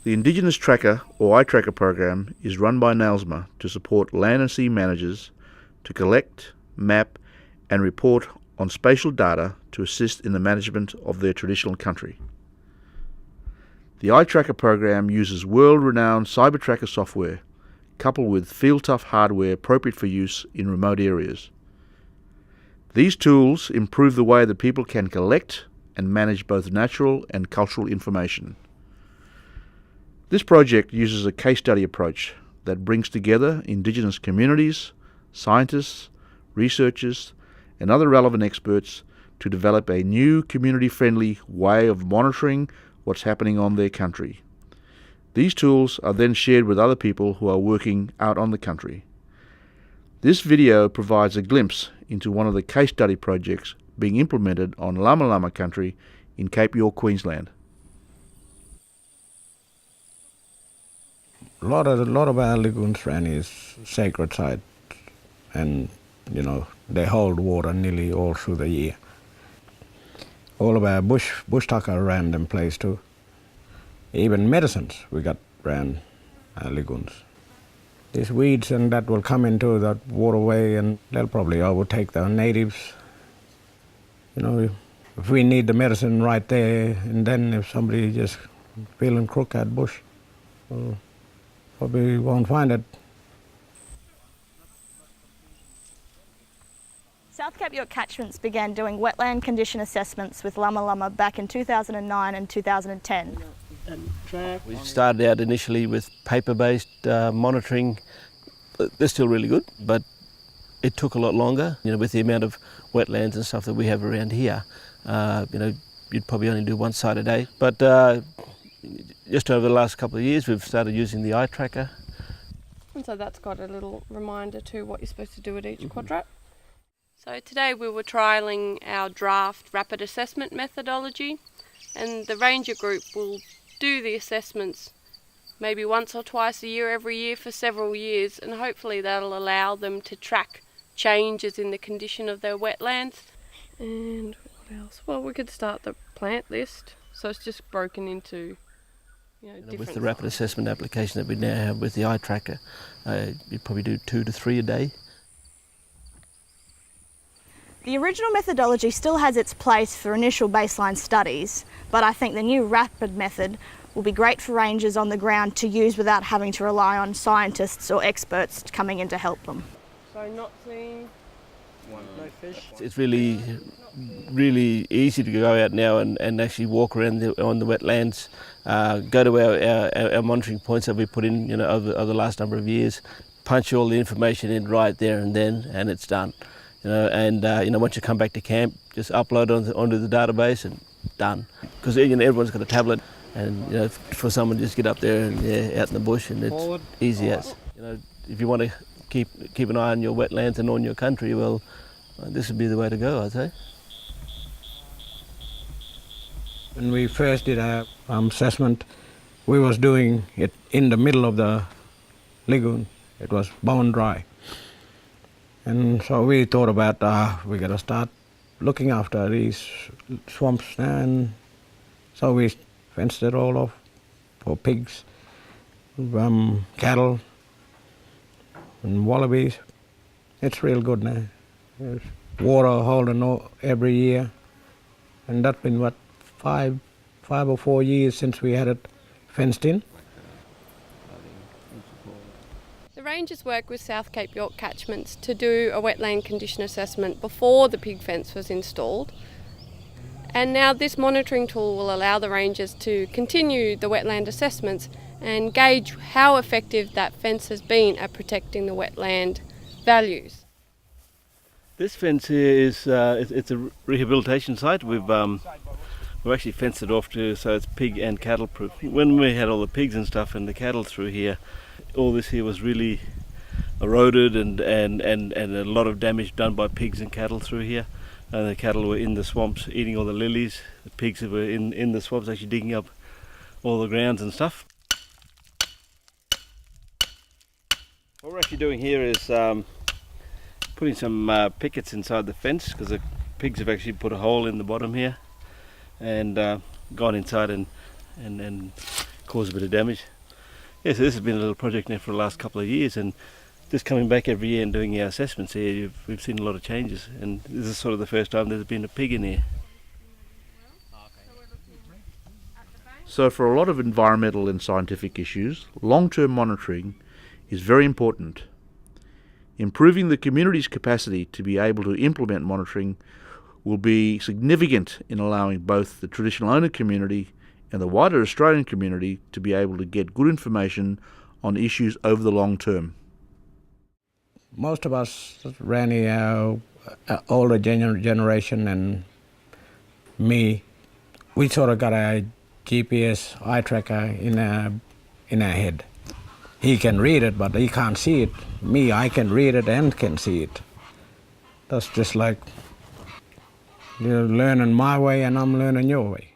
The Indigenous Tracker or iTracker program is run by NAILSMA to support land and sea managers to collect, map and report on spatial data to assist in the management of their traditional country. The iTracker program uses world-renowned cyber-tracker software coupled with field-tough hardware appropriate for use in remote areas. These tools improve the way that people can collect and manage both natural and cultural information. This project uses a case study approach that brings together Indigenous communities, scientists, researchers, and other relevant experts to develop a new community-friendly way of monitoring what's happening on their country. These tools are then shared with other people who are working out on the country. This video provides a glimpse into one of the case study projects being implemented on Lama Lama country in Cape York, Queensland. A lot of our lagoons ran is sacred sites, and they hold water nearly all through the year. All of our bush tucker ran them place too. Even medicines we got ran our lagoons. These weeds and that will come into that waterway and they'll probably overtake the natives. If we need the medicine right there, and then if somebody just feeling crook at bush, well, probably won't find it. South Cape York Catchments began doing wetland condition assessments with Lama Lama back in 2009 and 2010. We started out initially with paper-based monitoring. They're still really good, but it took a lot longer. With the amount of wetlands and stuff that we have around here, you'd probably only do one site a day. But just over the last couple of years, we've started using the iTracker. And so that's got a little reminder to what you're supposed to do at each quadrat. So today we were trialling our draft rapid assessment methodology, and the ranger group will do the assessments maybe once or twice a year every year for several years, and hopefully that'll allow them to track changes in the condition of their wetlands. And what else? Well, we could start the plant list, so it's just broken into different. With the rapid assessment application that we now have with the iTracker, you'd probably do 2 to 3 a day. The original methodology still has its place for initial baseline studies, but I think the new rapid method will be great for rangers on the ground to use without having to rely on scientists or experts coming in to help them. So not seeing no fish. It's really easy to go out now and actually walk around on the wetlands, go to our monitoring points that we put in over the last number of years, punch all the information in right there and then, and it's done. Once you come back to camp, just upload onto the database and done. Because everyone's got a tablet, and for someone to just get up there and out in the bush, and it's easy as. If you want to keep an eye on your wetlands and on your country, well, this would be the way to go, I'd say. When we first did our assessment, we was doing it in the middle of the lagoon. It was bone dry. And so we thought about we got to start looking after these swamps, and so we fenced it all off for pigs, cattle, and wallabies. It's real good now. There's water holding every year, and that's been five or 4 years since we had it fenced in. The rangers work with South Cape York Catchments to do a wetland condition assessment before the pig fence was installed. And now this monitoring tool will allow the rangers to continue the wetland assessments and gauge how effective that fence has been at protecting the wetland values. This fence here is it's a rehabilitation site. We've actually fenced it off so it's pig and cattle proof. When we had all the pigs and stuff and the cattle through here, all this here was really eroded and a lot of damage done by pigs and cattle through here. And the cattle were in the swamps eating all the lilies. The pigs were in the swamps actually digging up all the grounds and stuff. What we're actually doing here is putting some pickets inside the fence, because the pigs have actually put a hole in the bottom here and gone inside and cause a bit of damage. Yeah, so this has been a little project now for the last couple of years, and just coming back every year and doing our assessments here, we've seen a lot of changes, and this is sort of the first time there's been a pig in here. So for a lot of environmental and scientific issues, long-term monitoring is very important. Improving the community's capacity to be able to implement monitoring will be significant in allowing both the traditional owner community and the wider Australian community to be able to get good information on issues over the long term. Most of us, Randy, our older generation and me, we sort of got a GPS eye tracker in our head. He can read it, but he can't see it. Me, I can read it and can see it. That's just like you're learning my way and I'm learning your way.